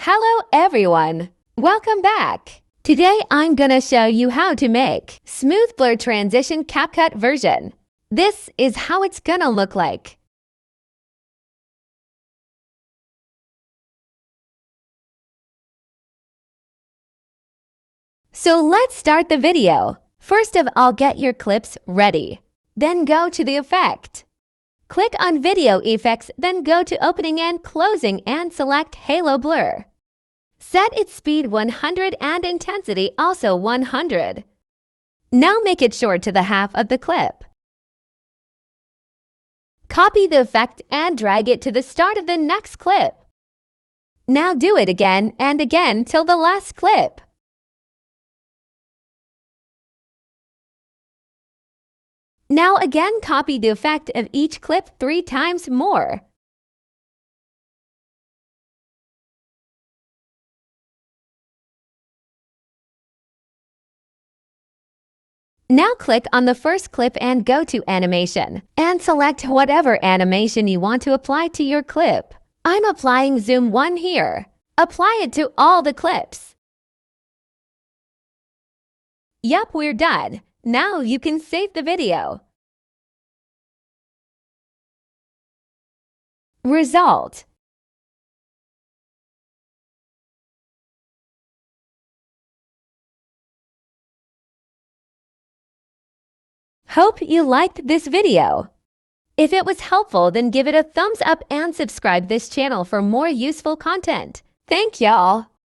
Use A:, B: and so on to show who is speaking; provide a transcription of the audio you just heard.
A: Hello everyone! Welcome back! Today I'm gonna show you how to make Smooth Blur Transition Capcut version. This is how it's gonna look like. So let's start the video. First of all, get your clips ready. Then go to the effect. Click on Video Effects, then go to Opening and Closing and select Halo Blur. Set its speed 100 and intensity also 100. Now make it short to the half of the clip. Copy the effect and drag it to the start of the next clip. Now do it again and again till the last clip. Now again copy the effect of each clip 3 times more. Now click on the first clip and go to Animation and select whatever animation you want to apply to your clip. I'm applying Zoom 1 here. Apply it to all the clips. Yup, we're done. Now you can save the video. Result. Hope you liked this video. If it was helpful, then give it a thumbs up and subscribe this channel for more useful content. Thank y'all.